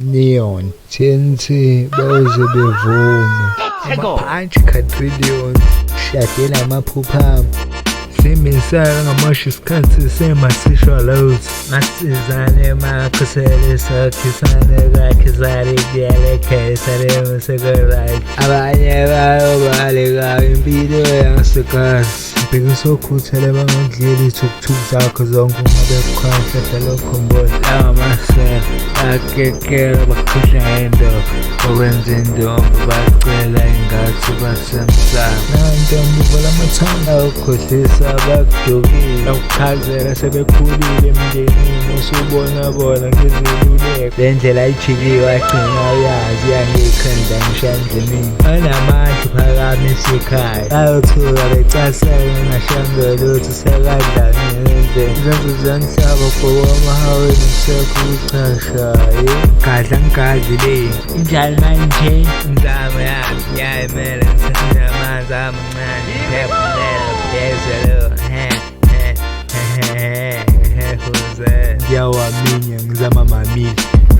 Neon TNT boze bevume amaphanchi quadrillion shadela amaphupha simisala ngamasho isikhathi semasisho loads masizane makhosele sakhisane kakhizari kuyalekhe salemo sekolike abanye bayo baleka impilo yangasekazi Bekusokhuthele bangakudleli ithukuthuku zakho zonke uma bekhwahla hlala ukhumbula lawa masela akekela bakhuhla endoda okwenza indombi bacela ingathi basemsana nantombi vala amathanda ukukhohlisa abakudukile akuchazela sebekhulile emndenini usubona bona ngiziluleko le ndlela ayijikiwe agcina uyazi yangikhanda ngishandlemini anamandla phakame esekhaya ayothuka becasela ngashangela ukuthi sekadlangile izenzo zanhlaba ngokwamahaweni ngisekho ukuchashaye gadla ngigadli le injalo manje imizamo yami yayimele ngisenamanzi amancane ngiphefumlela phezulu ngiyawaminya ngizama mamile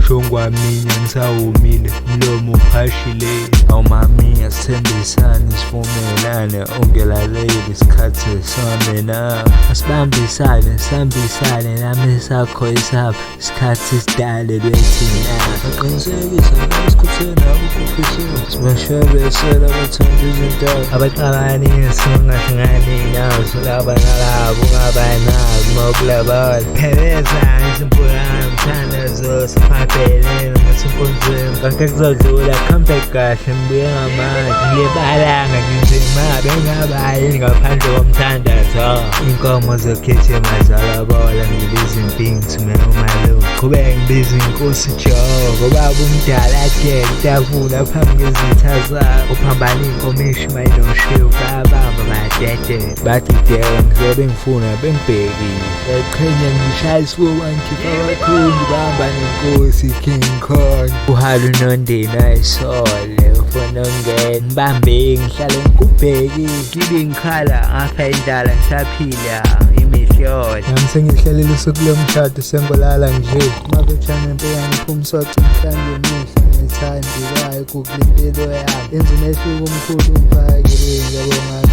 shongwaminya ngisawumile mlomo uphashile awumaminya sithembisane sivumelane ungelaleli isikhathi samena asibambisane sihambisane nami sakho isapho isikhathi sidale lwethina aqinisekisa ngesikhutheni akukufisile sibashebesela bathanda izintaba abaqabani singahlangani nazo laba nalabo ungabanazo mokulabala pheleza isimpulana mthandazo siphaphele ngasimpunzini konke kuzodlula kuhambe kahle ngibuye ngamanje ngiyebalanga ngenzima bengabayini ngaphandle komthandazo inkomo zokhethema zalabola ngibiza impingi thumela umalume qhubeke ngibiza inkosi Jehova ubaba umdala adele itafula phambi kwezitha zabo uphambana inkomishi mayinoshiwe babamba badede bathi dewa ngizobe ngifuna bengibhekile eqhenya ngishaya isifuba ngikhipha abakhulu bahamba nenkosi King Kong uhalu nondini ayisole ufuna ungena ngibambe ngihlale ngikubheki ngibe ngikhala ngapha indlala ngisaphila imihlola nami sengihlalele usuku lomshado sengolala nje mabethana empeyani phumsoco mhlanje mihle ngithandikayo kukulimpilo yami yenza umehluko omkhulu umphakile ngiyabonga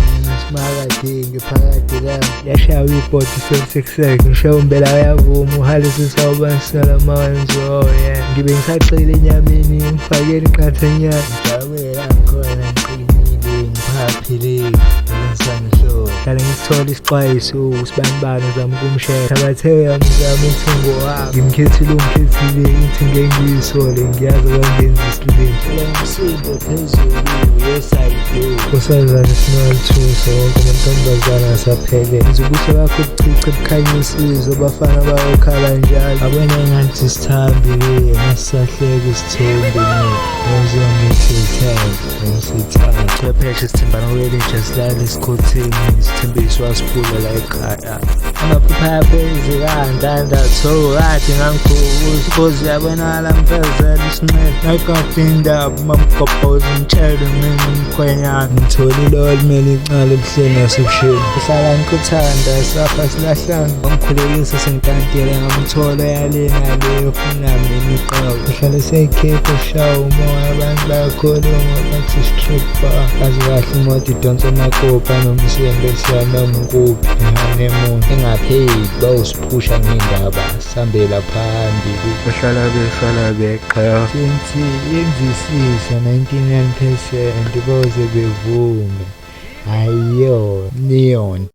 simakadingi phakathi lami yashawa ibhodi sekuseke ngisho umbela uyavuma uhalise sawubanisela mawenzoya ngibe ngisaqile enyameni ngifakele iqathanyana njawela khona ngiqinile ngiphaphile ngisanhlo hlale ngisithola isixwayiso usibanibani zami kumshela abathe yami zami umthungo wami ngimkhethile umkhethile ithi ngeke ngiyisole ngiyazi kangenza isilindi ngisindo phezulu yes I do kusazana sinalithusa wonke amantombazana asaphele ngizobuhle bakho ubucice bukhanyisizo abafana bayokhala njalo abanye ngathi sithambile ngasisahleke isithombe ngizongithethela chwepheshe sithembana kwelintsha silale esikhotheni sithembiswa siphula la ekhaya amaphupha yaphezeka ndandatho kade ngangikhubuza cause yabonakala mfezela isincede nagade indaba mamgobhoza ngitshele mina umkhwenyana ngitholile olimele icala ebuhleni nasebusheni uhlala ngikuthanda safa silahlanga ngamkhulekisa sengitantile ngamthola yalena leyo funami imiqawu uhlale seyikhepha ushawa umoya abantu bayakhuluma bathi stripper kazi kahle imoto idonsa amakopa nomsiyende siyanoma nkuphi nehoneymoon engapheli bawusiphusha ngendaba sihambela phambili behlala beqha sinthi yenzisisa 99% boze bevume ayo Neon